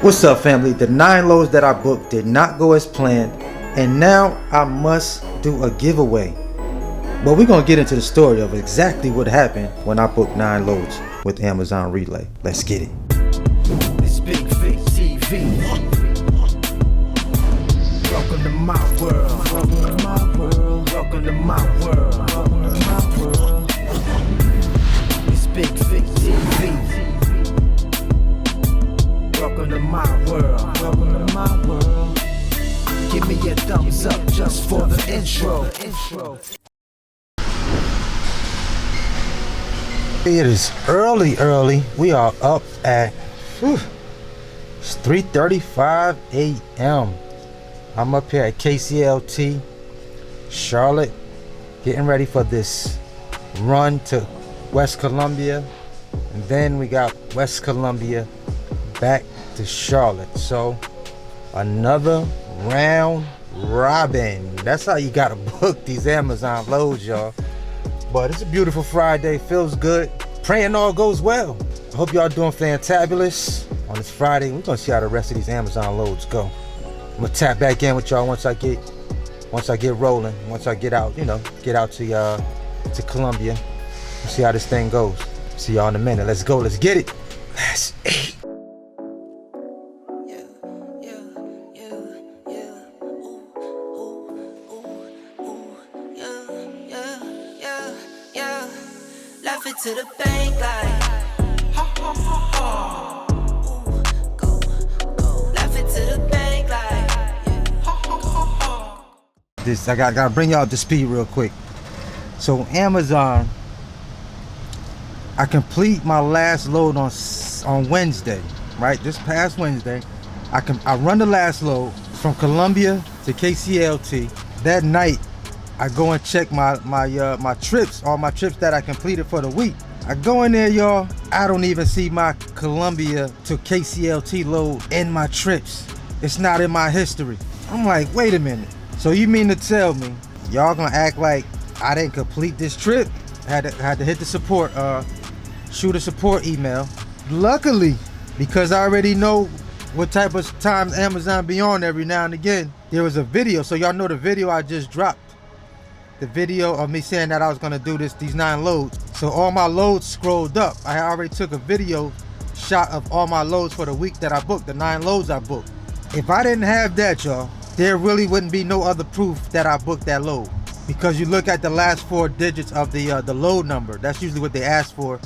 What's up, family? The 9 loads that I booked did not go as planned, and now I must do a giveaway. But we're gonna get into the story of exactly what happened when I booked 9 loads with Amazon Relay. Let's get it. It's Bigg Vic TV. Welcome to my world. Welcome to my world. Welcome to my world. Welcome to my world. It's Bigg Vic TV. Welcome to my world. Welcome to my world. Give me a thumbs up just for the intro. It is early. We are up at it's 3:35 a.m. I'm up here at KCLT, Charlotte, getting ready for this run to West Columbia, and then we got West Columbia back to Charlotte. So another round robin. That's how you gotta book these Amazon loads, y'all. But it's a beautiful Friday, feels good. Praying all goes well. I hope y'all doing fantabulous on this Friday. We're gonna see how the rest of these Amazon loads go. I'm gonna tap back in with y'all once I get rolling, once I get out, get out to Columbia. We'll see how this thing goes. See y'all in a minute. Let's go, let's get it. Let's eat. Laugh it to the bank like ha ha ha ha. Go. Laugh it to the bank like ha ha ha ha. This I gotta bring y'all up to speed real quick. So Amazon, I complete my last load on Wednesday, right? This past Wednesday, I run the last load from Columbia to KCLT. That night, I go and check my trips, all my trips that I completed for the week. I go in there, y'all. I don't even see my Columbia to KCLT load in my trips. It's not in my history. I'm like, wait a minute. So you mean to tell me y'all gonna act like I didn't complete this trip? Had to hit the support, shoot a support email. Luckily, because I already know what type of times Amazon be on every now and again, there was a video. So y'all know the video I just dropped. The video of me saying that I was gonna do these 9 loads. So all my loads scrolled up. I already took a video shot of all my loads for the week that I booked, the 9 loads I booked. If I didn't have that, y'all, there really wouldn't be no other proof that I booked that load. Because you look at the last 4 digits of the load number. That's usually what they ask for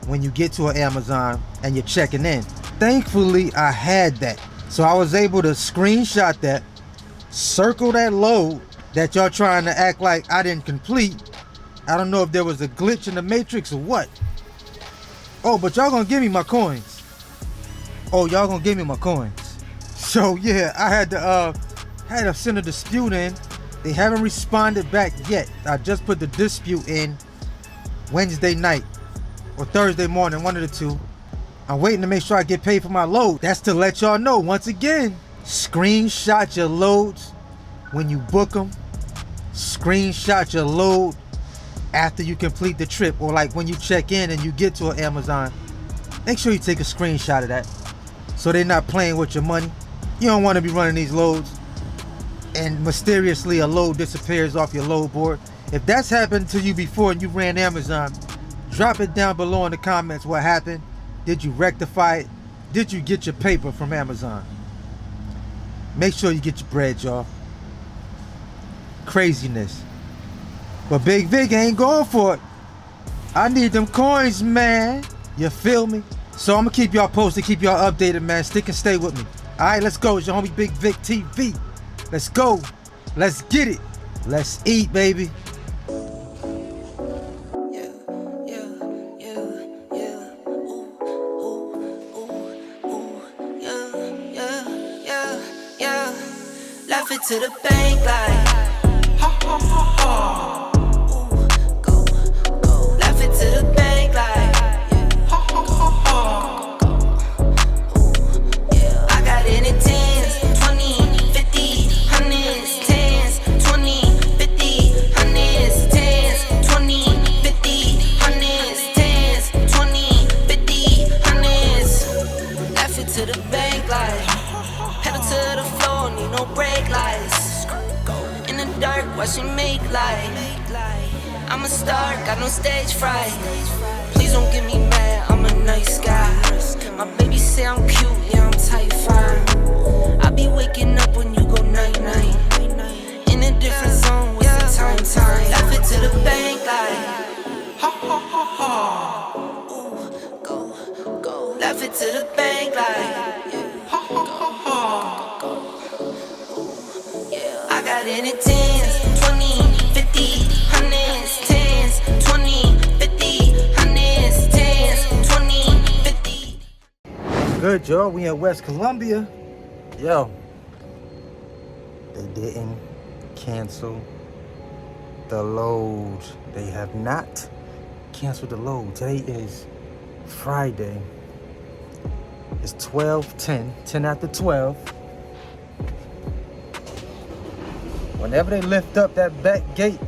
when you get to an Amazon and you're checking in. Thankfully, I had that. So I was able to screenshot that, circle that load that y'all trying to act like I didn't complete. I don't know if there was a glitch in the matrix or what. Oh, but y'all gonna give me my coins. Oh, y'all gonna give me my coins. So yeah, I had to send a dispute in. They haven't responded back yet. I just put the dispute in Wednesday night or Thursday morning, one of the two. I'm waiting to make sure I get paid for my load. That's to let y'all know, once again, screenshot your loads when you book them. Screenshot your load after you complete the trip, or like when you check in and you get to an Amazon. Make sure you take a screenshot of that so they're not playing with your money. You don't want to be running these loads and mysteriously a load disappears off your load board. If that's happened to you before and you ran Amazon, drop it down below in the comments. What happened? Did you rectify it? Did you get your paper from Amazon? Make sure you get your bread, y'all. Craziness. But Bigg Vic ain't going for it. I need them coins, man. You feel me? So I'm gonna keep y'all posted, keep y'all updated, man. Stick and stay with me. Alright, let's go. It's your homie Bigg Vic TV. Let's go. Let's get it. Let's eat, baby. Laugh it to the bank like ha ha ha ha. Go. Laugh it to the bank like ha ha ha ha. I got it in 10s, 20, 50, 100s, 10s, 20, 50, 100s, 10s, 20, 50, 100s, 10s, 20, 50, 100s. Laugh it to the bank like like. Pedal to the floor, need no brake lights. In the dark, watch she make light. I'm a star, got no stage fright. Please don't get me mad, I'm a nice guy. My baby say I'm cute, yeah, I'm type 5. I be waking up when you go night-night. In a different zone, what's the time? Laugh it to the bank like ha ha ha ha. Ooh, go. Laugh it to the bank like ha ha ha ha. I got it in 10s, 20, 50, 100s, 10s, 20, 50, 100s, 10s, 20, 50. Good, y'all. We in West Columbia. Yo, they didn't cancel the load. They have not canceled the load. Today is Friday. It's 12:10, 10 after 12. Whenever they lift up that back gate,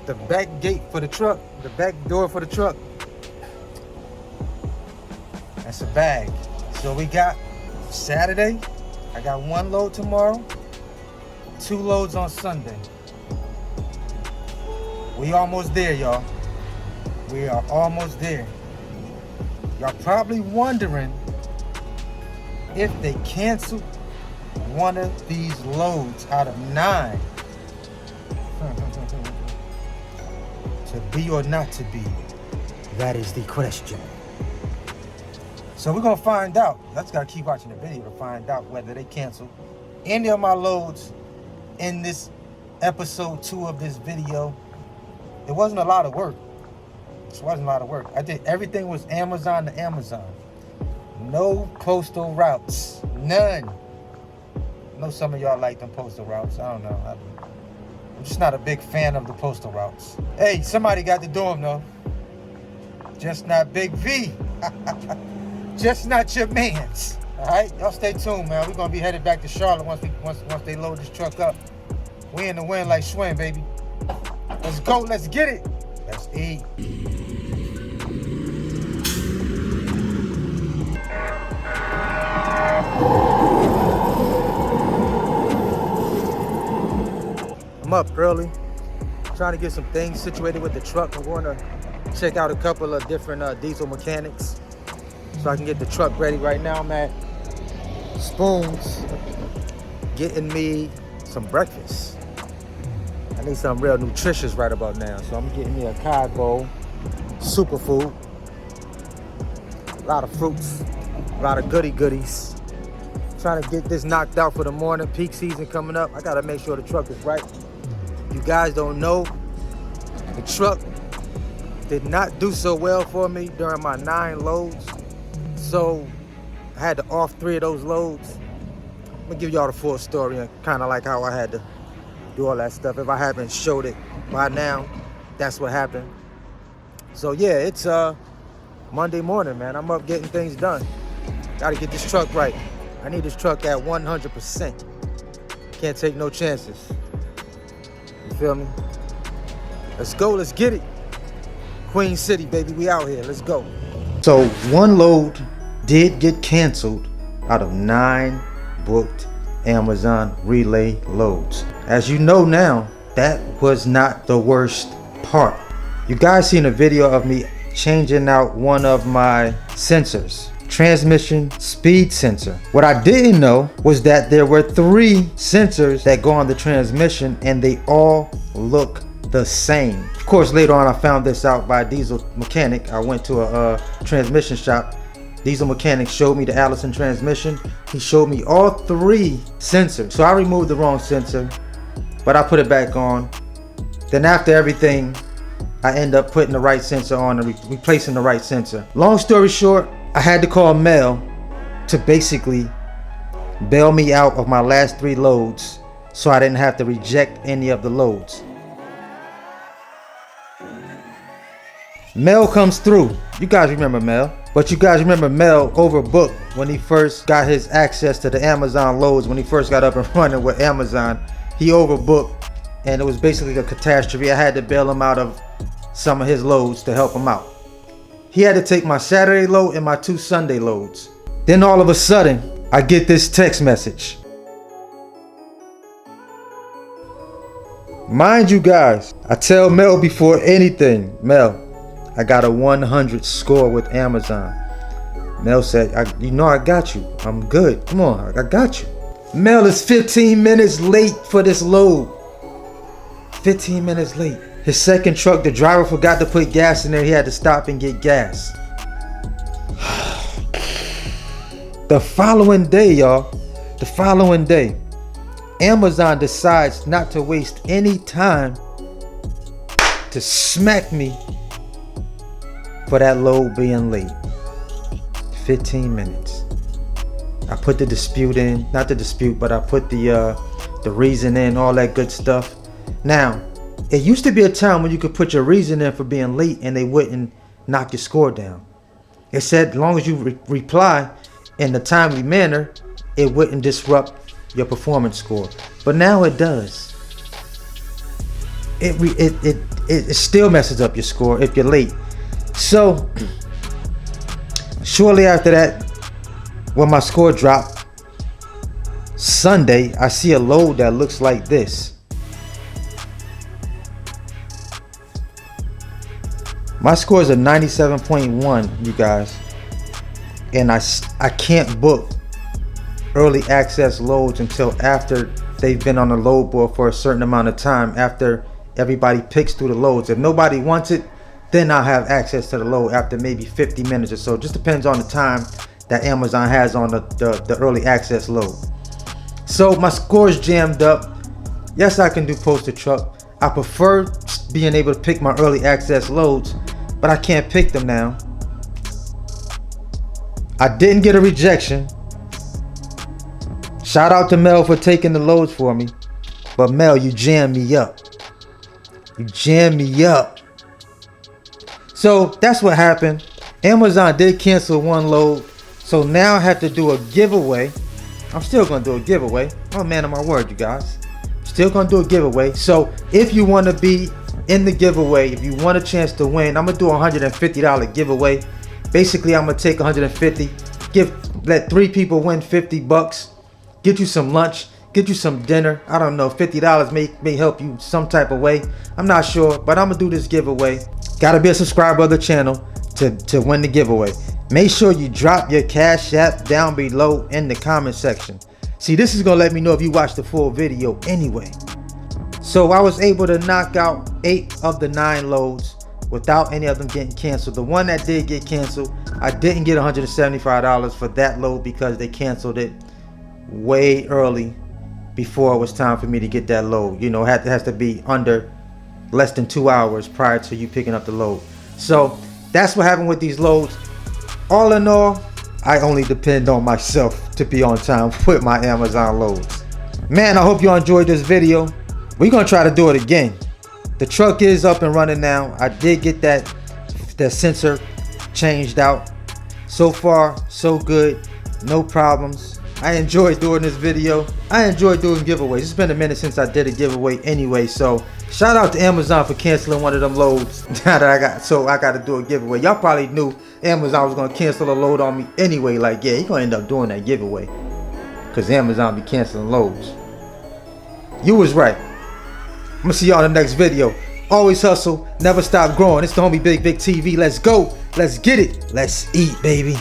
the back gate for the truck, the back door for the truck, that's a bag. So we got Saturday, I got 1 load tomorrow, 2 loads on Sunday. We almost there, y'all. We are almost there. Y'all probably wondering if they canceled one of these loads out of 9. To be or not to be, that is the question. So we're gonna find out. I just gotta keep watching the video to find out whether they canceled any of my loads in this episode 2 of this video. It wasn't a lot of work. It wasn't a lot of work. I did everything was Amazon to Amazon. No postal routes. None. I know some of y'all like them postal routes. I don't know. I'm just not a big fan of the postal routes. Hey, somebody got to do them though. Just not Bigg V. Just not your mans. All right, y'all stay tuned, man. We're gonna be headed back to Charlotte once they load this truck up. We in the wind like Schwinn, baby. Let's go. Let's get it. Let's eat. I'm up early, trying to get some things situated with the truck. I'm going to check out a couple of different diesel mechanics so I can get the truck ready. Right now I'm at Spoons getting me some breakfast. I need something real nutritious right about now, so I'm getting me a cod bowl, superfood, a lot of fruits, a lot of goodies. Trying to get this knocked out for the morning. Peak season coming up. I gotta make sure the truck is right. You guys don't know, the truck did not do so well for me during my 9 loads. So I had to off 3 of those loads. I'm gonna give y'all the full story and kind of like how I had to do all that stuff. If I haven't showed it by now, that's what happened. So yeah, it's Monday morning, man. I'm up getting things done. Gotta get this truck right. I need this truck at 100%. Can't take no chances. You feel me? Let's go, let's get it. Queen City, baby, we out here, let's go. So 1 load did get canceled out of 9 booked Amazon relay loads. As you know now, that was not the worst part. You guys seen a video of me changing out one of my sensors. Transmission speed sensor. What I didn't know was that there were 3 sensors that go on the transmission and they all look the same. Of course, later on I found this out by a diesel mechanic. I went to a transmission shop. Diesel mechanic showed me the Allison transmission. He showed me all 3 sensors. So I removed the wrong sensor, but I put it back on. Then after everything, I end up putting the right sensor on and replacing the right sensor. Long story short, I had to call Mel to basically bail me out of my last 3 loads so I didn't have to reject any of the loads. Mel comes through. You guys remember Mel. But you guys remember Mel overbooked when he first got his access to the Amazon loads. When he first got up and running with Amazon, he overbooked and it was basically a catastrophe. I had to bail him out of some of his loads to help him out. He had to take my Saturday load and my 2 Sunday loads. Then all of a sudden, I get this text message. Mind you guys, I tell Mel before anything, Mel, I got a 100 score with Amazon. Mel said, I got you. I'm good. Come on, I got you. Mel is 15 minutes late for this load. 15 minutes late. His second truck, the driver forgot to put gas in there. He had to stop and get gas. The following day, y'all, Amazon decides not to waste any time to smack me for that load being late. 15 minutes. I put the dispute in, not the dispute, but I put the reason in, all that good stuff. Now, it used to be a time when you could put your reason in for being late and they wouldn't knock your score down. It said as long as you reply in a timely manner, it wouldn't disrupt your performance score. But now it does. It still messes up your score if you're late. So shortly after that, when my score dropped, Sunday, I see a load that looks like this. My score is a 97.1, you guys. And I can't book early access loads until after they've been on the load board for a certain amount of time, after everybody picks through the loads. If nobody wants it, then I'll have access to the load after maybe 50 minutes or so. Just depends on the time that Amazon has on the early access load. So my score is jammed up. Yes, I can do post to truck. I prefer being able to pick my early access loads, but I can't pick them now. I didn't get a rejection. Shout out to Mel for taking the loads for me. But Mel, you jammed me up. You jammed me up. So that's what happened. Amazon did cancel one load. So now I have to do a giveaway. I'm still going to do a giveaway. Oh man of my word, you guys. Still going to do a giveaway. So if you want to be in the giveaway, if you want a chance to win, I'm going to do a $150 giveaway. Basically, I'm going to take 150, let 3 people win $50, get you some lunch, get you some dinner. I don't know, $50 may help you some type of way. I'm not sure, but I'm going to do this giveaway. Got to be a subscriber of the channel to win the giveaway. Make sure you drop your Cash App down below in the comment section. See, this is going to let me know if you watched the full video anyway. So I was able to knock out 8 of the 9 loads without any of them getting canceled. The one that did get canceled, I didn't get $175 for that load because they canceled it way early before it was time for me to get that load. You know, it has to be under less than 2 hours prior to you picking up the load. So that's what happened with these loads. All in all, I only depend on myself to be on time with my Amazon loads. Man, I hope you enjoyed this video. We're gonna try to do it again. The truck is up and running now. I did get that sensor changed out. So far, so good. No problems. I enjoyed doing this video. I enjoy doing giveaways. It's been a minute since I did a giveaway anyway. So shout out to Amazon for canceling one of them loads. Now that I got to do a giveaway. Y'all probably knew Amazon was going to cancel a load on me anyway. Like, yeah, you're going to end up doing that giveaway, because Amazon be canceling loads. You was right. I'm going to see y'all in the next video. Always hustle, never stop growing. It's the homie Bigg Vic TV. Let's go. Let's get it. Let's eat, baby.